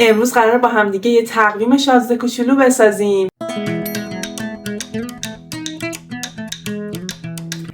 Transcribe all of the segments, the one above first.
امروز قراره با هم دیگه یه تقویم شازده کوچولو بسازیم.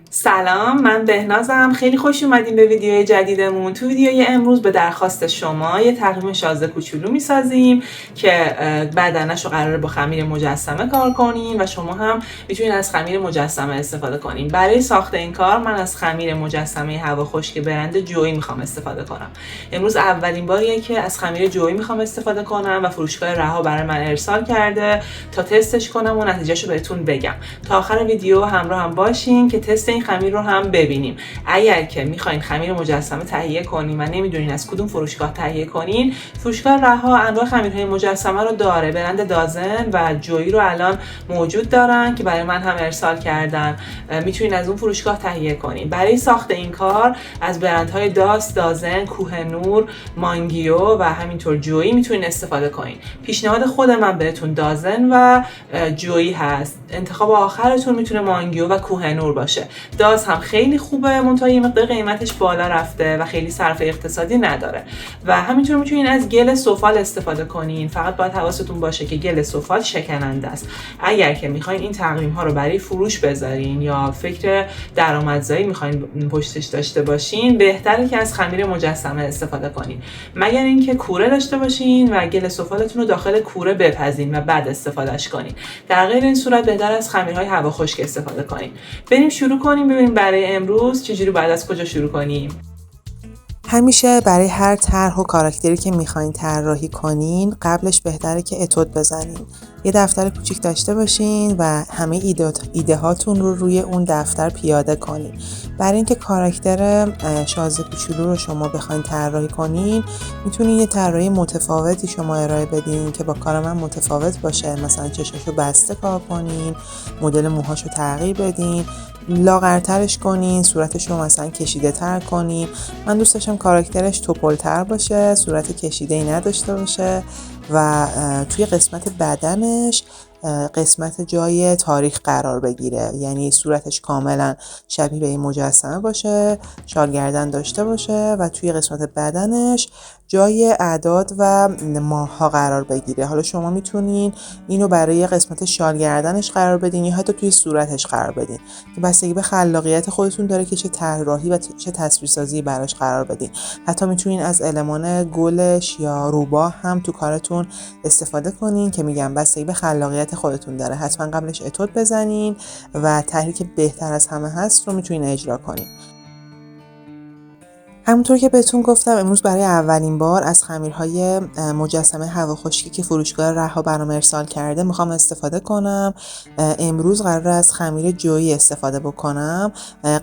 سلام، من بهنازم. خیلی خوش اومدیم به ویدیوی جدیدمون. تو ویدیوی امروز به درخواست شما یه تقویم شازده کوچولو میسازیم که بدنش رو قراره با خمیر مجسمه کار کنیم و شما هم میتونید از خمیر مجسمه استفاده کنیم. برای ساخت این کار من از خمیر مجسمه هوا خشک برند جویی میخوام استفاده کنم. امروز اولین باریه که از خمیر جویی میخوام استفاده کنم و فروشگاه رها برای من ارسال کرده تا تستش کنم و نتیجهشو بهتون بگم. تا آخر ویدیو همراه هم باشین که تست این خمیر رو هم ببینیم. اگر که میخواین خمیر مجسمه تهیه کنین و نمیدونین از کدوم فروشگاه تهیه کنین، فروشگاه رها انواع خمیرهای مجسمه رو داره. برند دازن و جویی رو الان موجود دارن که برای من هم ارسال کردن. میتونین از اون فروشگاه تهیه کنین. برای ساخت این کار از برندهای دازن، کوهنور، مانگیو و همینطور جویی میتونین استفاده کنین. پیشنهاد خود من بهتون دازن و جویی هست. انتخاب آخرتون میتونه مانگیو و کوهنور باشه. داز هم خیلی خوبه، منتها یه مقدار قیمتش بالا رفته و خیلی صرفه اقتصادی نداره. و همینطور میتونین از گل سفال استفاده کنین. فقط باید حواستون باشه که گل سفال شکننده است. اگر که میخواین این تقویم ها رو برای فروش بذارین یا فکر درآمدزایی میخواین پشتش داشته باشین، بهتره که از خمیر مجسمه استفاده کنین. مگر اینکه کوره داشته باشین و گل سفالتون رو داخل کوره بپزین و بعد استفادهش کنین. در غیر این صورت بهتر از خمیرهای هوا خشک استفاده کنین. بریم شروع کنیم ببینیم برای امروز چجوری باید از کجا شروع کنیم. همیشه برای هر طرح و کاراکتری که میخواین طراحی کنین قبلش بهتره که اتود بزنین. یه دفتر کوچیک داشته باشین و همه ایده هاتون رو روی اون دفتر پیاده کنین. برای اینکه کاراکتر شازده کوچولو رو شما بخواین طراحی کنین، میتونین یه طراحی متفاوتی شما ارائه بدین که با کار من متفاوت باشه. مثلا چشاشو بسته کار کنین، مدل موهاشو تغییر بدین، لاغرترش کنین، صورتش رو مثلا کشیده تر کنین. من دوست داشتم کاراکترش توپل‌تر باشه، صورت کشیده‌ای نداشته باشه و توی قسمت بدنش قسمت جای تاریخ قرار بگیره. یعنی صورتش کاملا شبیه به این مجسمه باشه، شال گردن داشته باشه و توی قسمت بدنش جای اعداد و ماه‌ها قرار بگیره. حالا شما میتونین اینو برای قسمت شال گردنش قرار بدین یا حتی توی صورتش قرار بدین که بستگی به خلاقیت خودتون داره که چه طراحی و چه تصویرسازی براش قرار بدین. حتی میتونین از المان گلش یا روباه هم تو کارتون استفاده کنین که میگم بستگی به خلاقیت خودتون داره. حتما قبلش اتود بزنین و طرحی که بهتر از همه هست رو میتونین اجرا کنین. همونطور که بهتون گفتم امروز برای اولین بار از خمیرهای مجسمه هوا خشکی که فروشگاه رها برام ارسال کرده میخوام استفاده کنم. امروز قراره از خمیر جویی استفاده بکنم.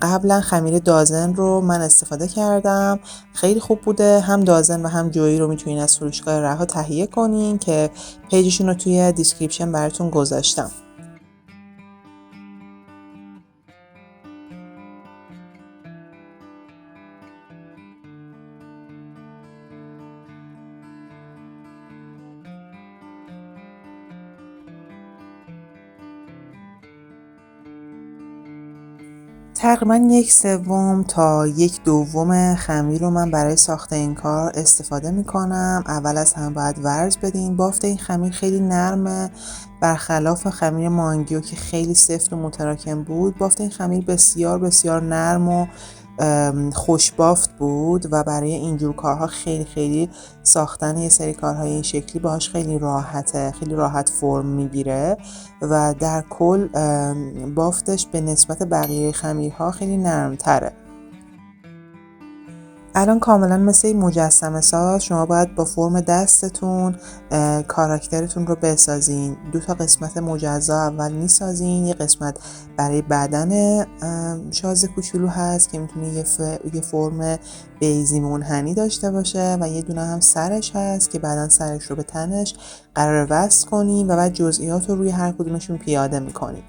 قبلا خمیر دازن رو من استفاده کردم، خیلی خوب بوده. هم دازن و هم جویی رو میتونین از فروشگاه رها تهیه کنین که پیجشون رو توی دیسکریپشن براتون گذاشتم. تقریبا 1/3 تا 1/2 خمیر رو من برای ساخت این کار استفاده میکنم. اول از همه باید ورز بدین. بافت این خمیر خیلی نرمه، برخلاف خمیر مانگیو که خیلی سفت و متراکم بود. بافت این خمیر بسیار بسیار نرم و خوشبافت بود و برای اینجور کارها خیلی ساختن یه سری کارهای این شکلی باهاش خیلی راحته، خیلی راحت فرم میگیره و در کل بافتش به نسبت بقیه خمیرها خیلی نرم تره. الان کاملا مثل مجسمه ساز شما باید با فرم دستتون کاراکترتون رو بسازین. 2 تا قسمت مجزا اول میسازین. یه قسمت برای بدن شازده کوچولو هست که میتونه یه فرم بیضی منحنی داشته باشه و یه دونه هم سرش هست که بعدن سرش رو به تنش قرار وصل کنین و بعد جزئیات رو روی هر کدومشون پیاده میکنین.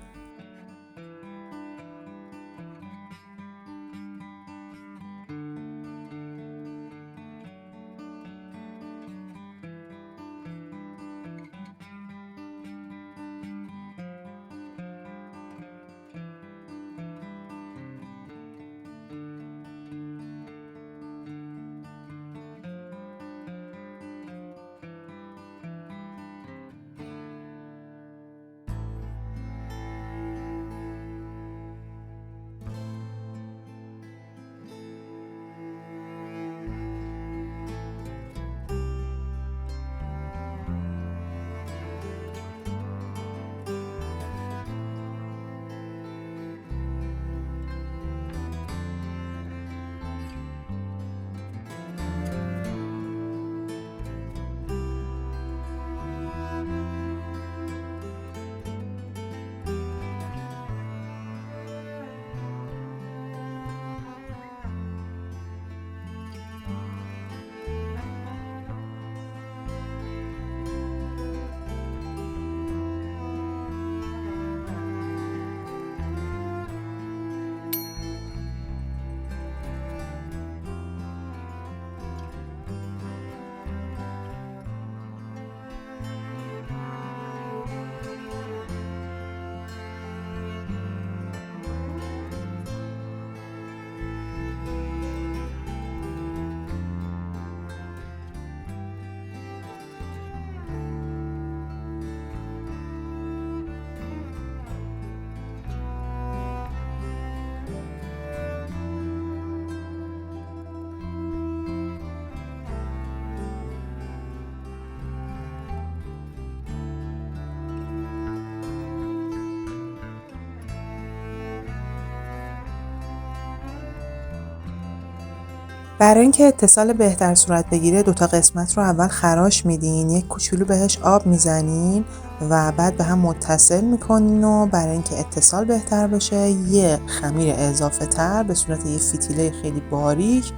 برای اینکه اتصال بهتر صورت بگیره 2 تا قسمت رو اول خراش میدین، یک کوچولو بهش آب میزنین و بعد به هم متصل میکنین و برای اینکه اتصال بهتر بشه یه خمیر اضافه تر به صورت یه فتیله خیلی باریک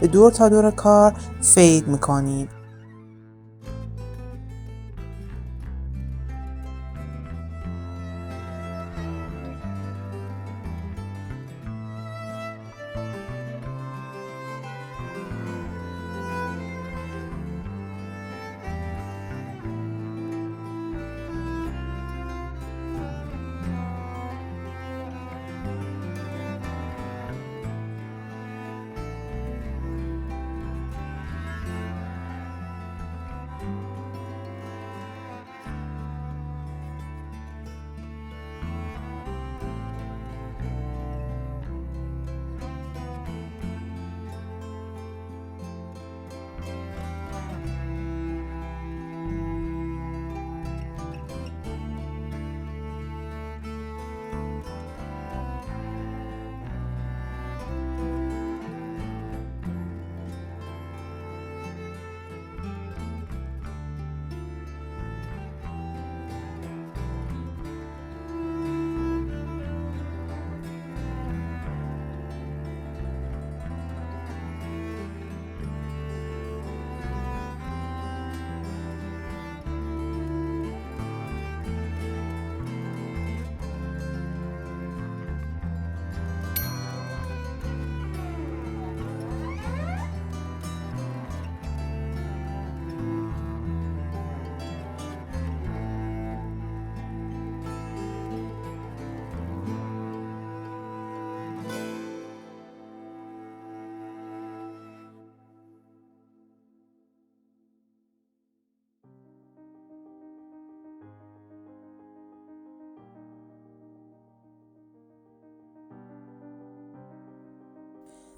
به دور تا دور کار فید میکنین.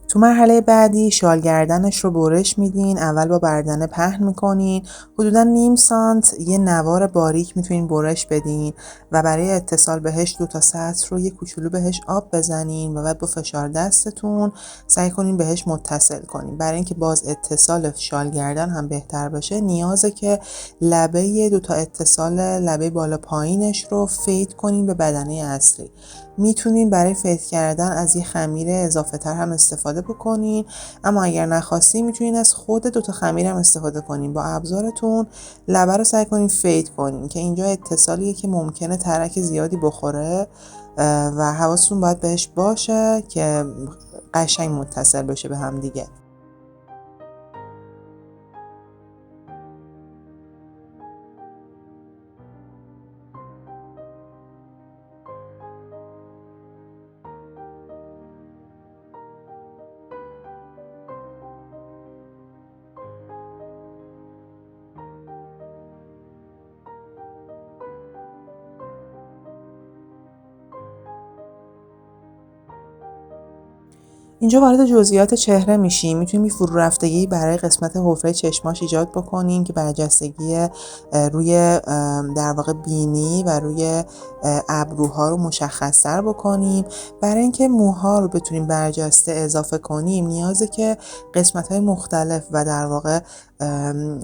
تو مرحله بعدی شال گردنش رو برش میدین. اول با بردنه پهن میکنین، حدودا نیم سانت یه نوار باریک میتونین برش بدین و برای اتصال بهش 2 تا سطر رو یه کوچولو بهش آب بزنین و بعد با فشار دستتون سعی کنین بهش متصل کنین. برای اینکه باز اتصال شال گردن هم بهتر بشه نیازه که لبه 2 تا اتصال لبه بالا پایینش رو فید کنین به بدنه اصلی. میتونین برای فید کردن از یه خمیر اضافه تر هم استفاده بکنین، اما اگر نخواستین میتونین از خود 2 تا خمیر هم استفاده کنین. با ابزارتون لبه رو سعی کنین فید کنین که اینجا اتصالیه که ممکنه ترک زیادی بخوره و حواستون باید بهش باشه که قشنگ متصل بشه به هم دیگه. اینجا وارد جزئیات چهره میشیم. میتونیم یه فرو رفتگی برای قسمت حفره چشماش ایجاد بکنیم که برجستگی روی در واقع بینی و روی ابروها رو مشخص‌تر بکنیم. برای اینکه موها رو بتونیم برجسته اضافه کنیم نیازه که قسمت‌های مختلف و در واقع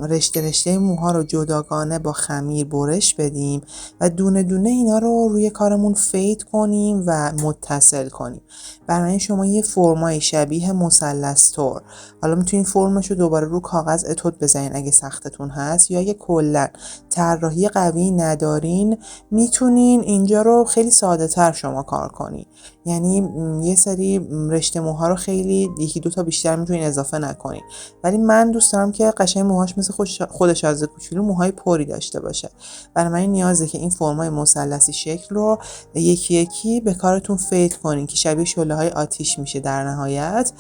رشته رشته موها رو جداگانه با خمیر برش بدیم و دونه دونه اینا رو روی کارمون فید کنیم و متصل کنیم. برای شما یه فرمای شبیه مثلث طور، حالا میتونین فرمش رو دوباره رو کاغذ اتود بزنین اگه سختتون هست، یا اگه کلا طراحی قوی ندارین میتونین اینجا رو خیلی ساده تر شما کار کنین. یعنی یه سری رشته موها رو خیلی 1-2 تا بیشتر میتونین اضافه نکنین، ولی من دوست دارم که قشنگ موهاش مثل خود شازده کوچولو موهای پری داشته باشه. برای من نیازه که این فرمای مثلثی شکل رو یکی یکی به کارتون فید کنین که شبیه شعله‌های آتیش میشه در نهایت.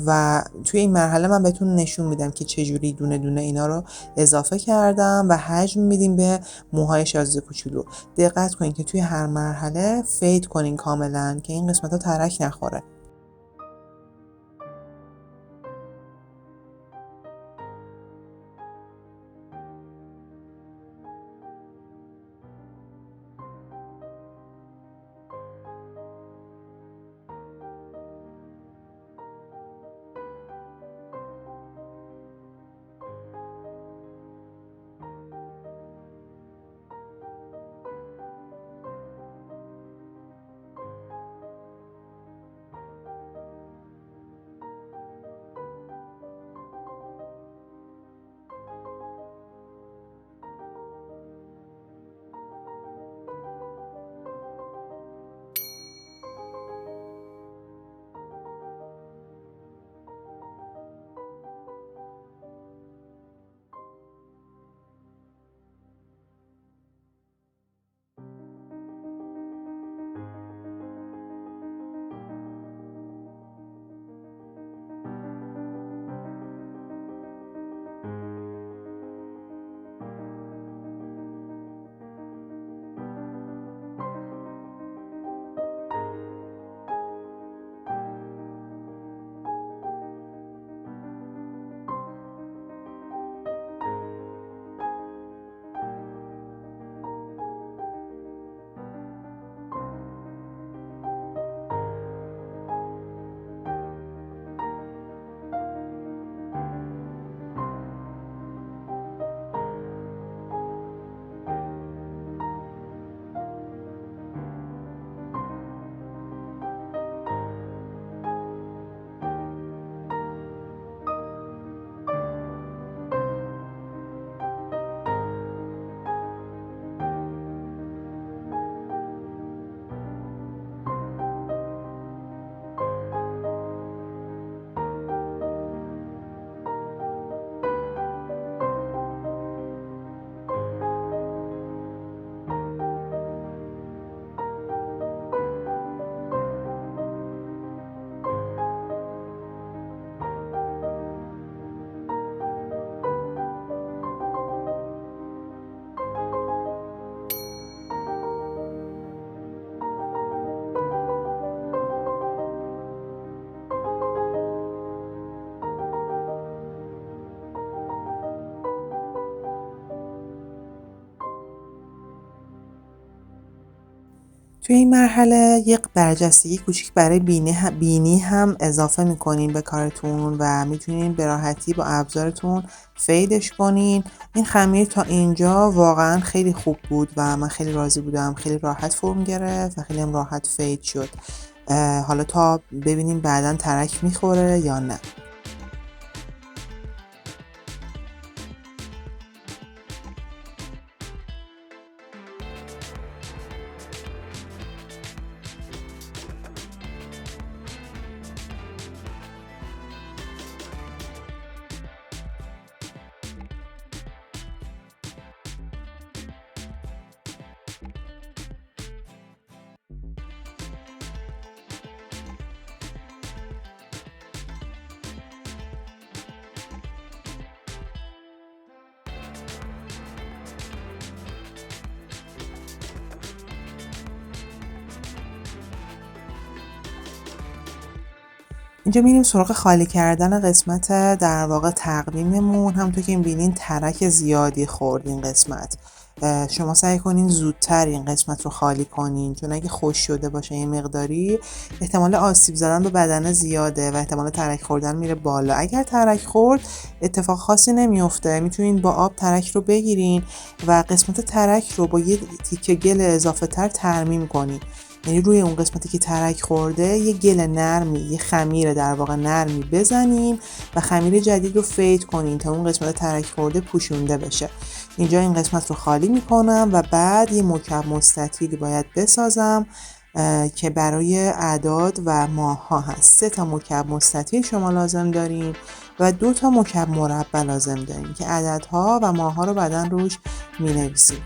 و توی این مرحله من بهتون نشون میدم که چجوری دونه دونه اینا رو اضافه کردم و حجم میدیم به موهای شازده کوچولو. دقت کنین که توی هر مرحله فید کنین کاملا که این قسمت ها ترک نخوره. توی این مرحله یک برجستگی کوچیک برای بینی هم اضافه میکنین به کارتون و میتونین به راحتی با ابزارتون فیدش کنین. این خمیر تا اینجا واقعا خیلی خوب بود و من خیلی راضی بودم، خیلی راحت فرم گرفت و خیلی هم راحت فید شد. حالا تا ببینیم بعداً ترک میخوره یا نه. اینجا میریم سراغ خالی کردن قسمت در واقع تقویممون. همونطور که میبینین ترک زیادی خورد این قسمت. شما سعی کنین زودتر این قسمت رو خالی کنین، چون اگه خوش شده باشه این مقداری احتمال آسیب زدن به بدن زیاده و احتمال ترک خوردن میره بالا. اگر ترک خورد اتفاق خاصی نمیفته، میتونین با آب ترک رو بگیرین و قسمت ترک رو با یه تیکه گل اضافه تر ترمیم کنین. یعنی روی اون قسمتی که ترک خورده یه گل نرمی، یه خمیر در واقع نرمی بزنین و خمیر جدید رو فید کنین تا اون قسمت ترک خورده پوشونده بشه. اینجا این قسمت رو خالی میکنم و بعد یه مکعب مستطیلی باید بسازم که برای اعداد و ماه‌ها هست. 3 تا مکعب مستطیل شما لازم دارین و 2 تا مکعب مربع لازم دارین که عددها و ماه‌ها رو بعداً روش مینویسیم.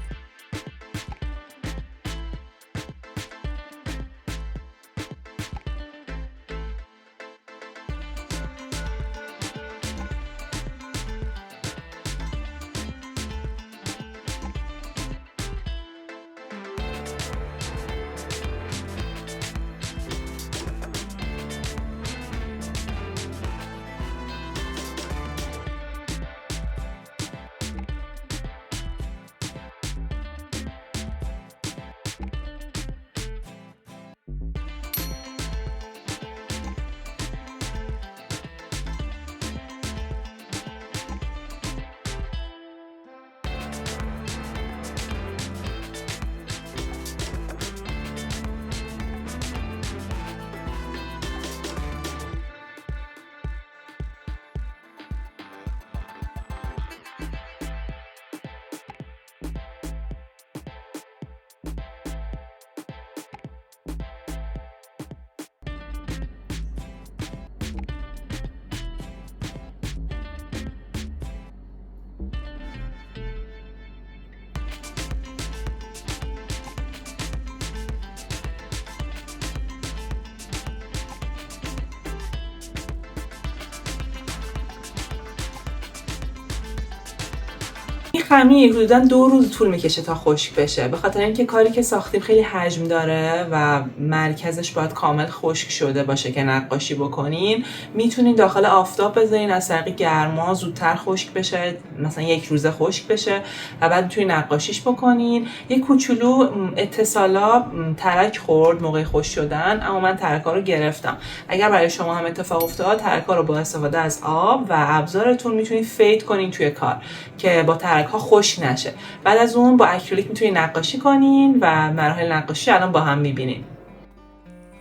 این خمیر حدوداً 2 روز طول میکشه تا خشک بشه، به خاطر اینکه کاری که ساختیم خیلی حجم داره و مرکزش باید کامل خشک شده باشه که نقاشی بکنین. میتونین داخل آفتاب بذارین، از طریق گرما زودتر خشک بشه، مثلا 1 روز خشک بشه و بعد میتونین نقاشیش بکنین. یه کوچولو اتصالا ترک خورد موقع خشک شدن، اما من ترکا رو گرفتم. اگر برای شما هم اتفاق افتاد، ترکا رو با استفاده از آب و ابزارتون میتونید فید کنین توی کار که با ها خشک نشه. بعد از اون با اکریلیک میتونین نقاشی کنین و مراحل نقاشی الان با هم میبینین.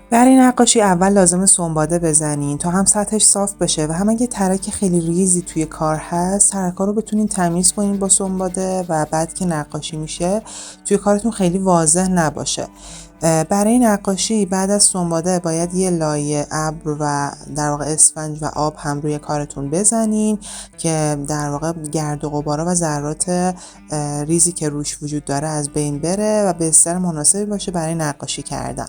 برای نقاشی اول لازمه سنباده بزنین تا هم سطحش صاف بشه و هم اگه ترک خیلی ریزی توی کار هست ترک‌ها رو بتونین تمیز کنین با سنباده و بعد که نقاشی میشه توی کارتون خیلی واضح نباشه. برای نقاشی بعد از سنباده باید یه لایه ابر و در واقع اسفنج و آب هم روی کارتون بزنین که در واقع گرد و غبارا و ذرات ریزی که روش وجود داره از بین بره و به استر مناسبی باشه برای نقاشی کردن.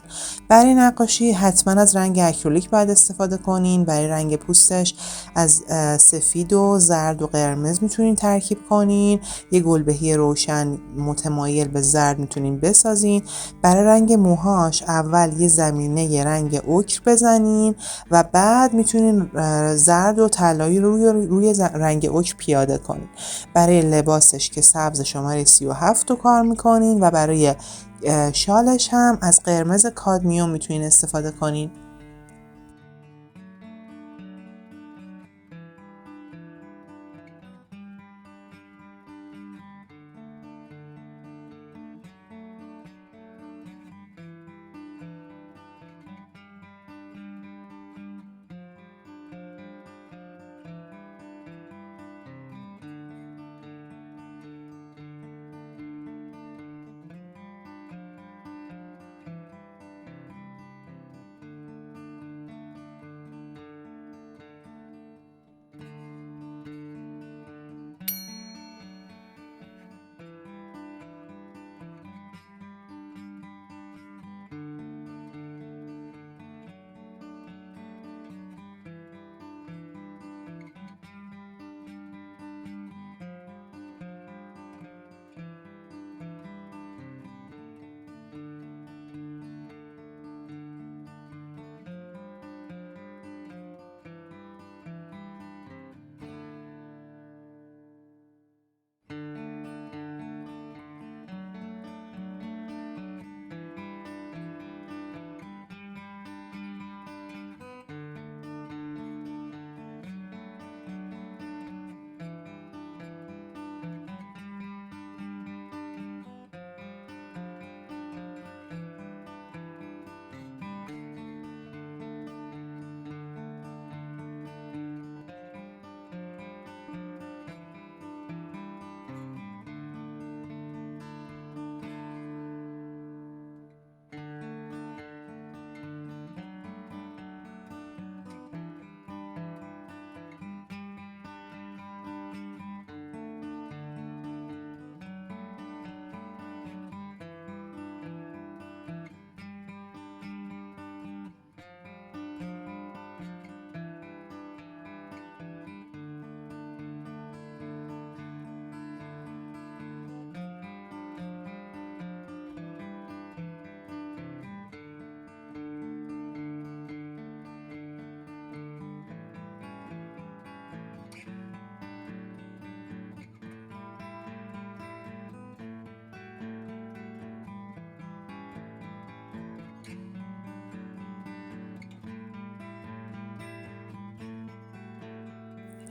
برای نقاشی حتما از رنگ اکریلیک باید استفاده کنین. برای رنگ پوستش از سفید و زرد و قرمز میتونین ترکیب کنین. یه گلبهی روشن متمایل به زرد میتونین بسازین. برای رنگ موهاش اول یه زمینه یه رنگ اوکر بزنین و بعد میتونین زرد و طلایی روی رنگ اوکر پیاده کنین. برای لباسش که سبز شماره 37 رو کار میکنین و برای شالش هم از قرمز کادمیوم میتونین استفاده کنین.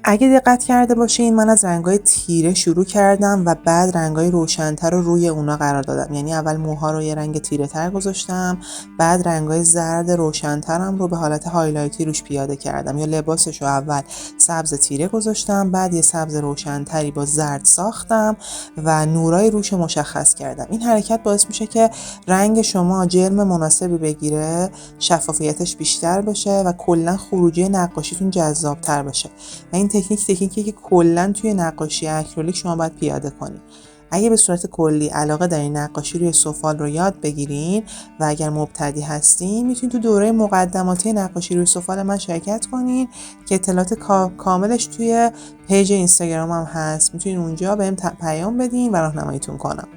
اگه دقت کرده باشین من از رنگای تیره شروع کردم و بعد رنگای روشن‌تر رو روی اونا قرار دادم. یعنی اول موها رو یه رنگ تیره تر گذاشتم، بعد رنگای زرد روشن‌ترم رو به حالت هایلایتی روش پیاده کردم. یا لباسش رو اول سبز تیره گذاشتم، بعد یه سبز روشن‌تری با زرد ساختم و نورای روش مشخص کردم. این حرکت باعث میشه که رنگ شما جرم مناسبی بگیره، شفافیتش بیشتر بشه و کلا خروجی نقاشیتون جذاب‌تر بشه. و این تکنیکی که کلا توی نقاشی اکریلیک شما باید پیاده کنید. اگه به صورت کلی علاقه دارین نقاشی روی سفال رو یاد بگیرین و اگر مبتدی هستین میتونین تو دوره مقدماتی نقاشی روی سفال من شرکت کنین که اطلاعات کاملش توی پیج اینستاگرام هم هست. میتونین اونجا بهم پیام بدین و راهنماییتون کنم.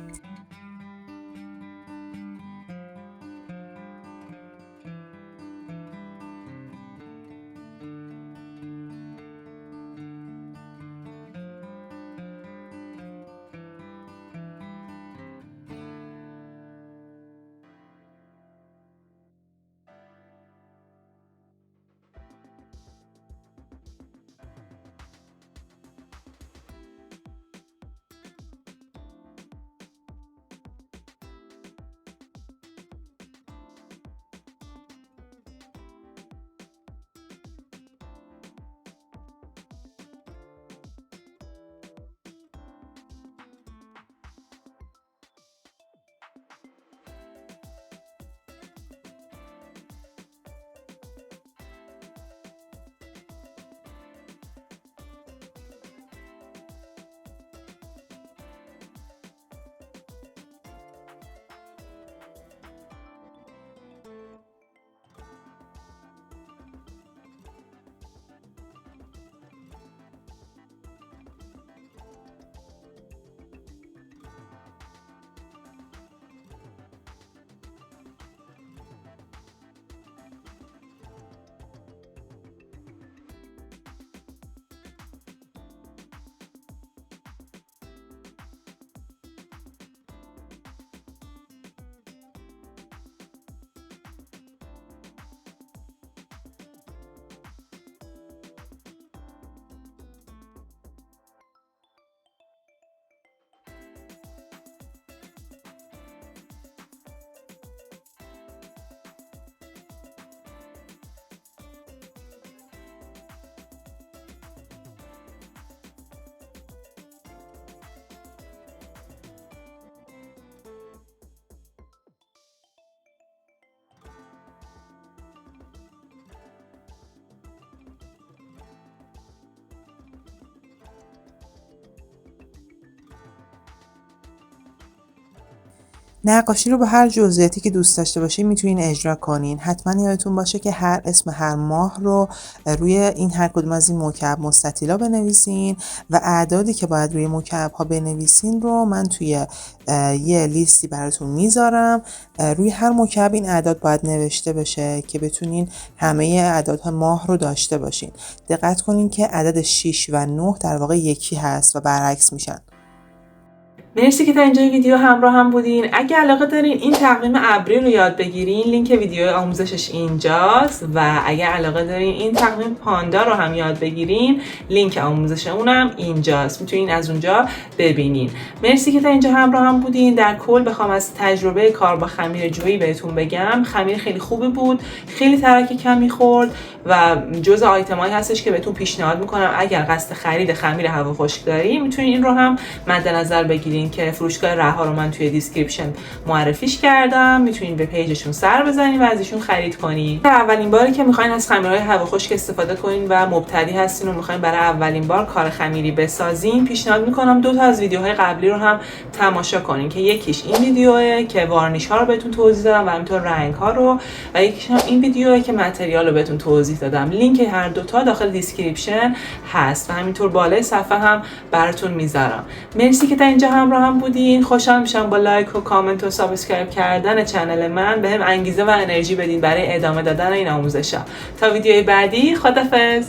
نقاشی رو به هر جزئیاتی که دوست داشته باشین میتونین اجرا کنین. حتما یادتون باشه که هر اسم هر ماه رو روی این هر کدوم از این مکعب مستطیلا بنویسین و اعدادی که باید روی مکعب ها بنویسین رو من توی یه لیستی براتون میذارم. روی هر مکعب این اعداد باید نوشته بشه که بتونین همه اعدادها ماه رو داشته باشین. دقت کنین که عدد 6 و 9 در واقع یکی هست و برعکس میشن. مرسی که تا اینجای ویدیو همراه هم بودین. اگه علاقه دارین این تقویم ابری رو یاد بگیرین، لینک ویدیو آموزشش اینجاست و اگه علاقه دارین این تقویم پاندا رو هم یاد بگیرین، لینک آموزش اونم اینجاست، میتونین از اونجا ببینین. مرسی که تا اینجا همراه هم بودین. در کل بخوام از تجربه کار با خمیر جویی بهتون بگم، خمیر خیلی خوبی بود، خیلی ترک کمی خورد و جزء آیتمایی هستش که بهتون پیشنهاد میکنم اگر قصد خرید خمیر هوا خشک دارین میتونین این رو هم مد نظر بگیرین که فروشگاه رها رو من توی دیسکریپشن معرفیش کردم، میتونین به پیجشون سر بزنین و ازشون خرید کنین. اولین باری که میخواین از خمیرهای هوا خشک استفاده کنین و مبتدی هستین و میخواین برای اولین بار کار خمیری بسازین، پیشنهاد میکنم 2 تا از ویدیوهای قبلی رو هم تماشا کنین که یکیش این ویدیوه که وارنیش ها رو بهتون توضیح دادم و همینطور رنگ ها رو، و یکیش هم این ویدیوه که متریال رو بهتون توضیح دادم. لینک هر 2 تا داخل دیسکریپشن هست و همینطور بالای صفحه هم براتون میذارم. مرسی که تا اینجا همراه هم بودین. خوشحال میشم با لایک و کامنت و سابسکرایب کردن چنل من بهم انگیزه و انرژی بدین برای ادامه دادن این آموزشا. تا ویدیوی بعدی، خدافظ.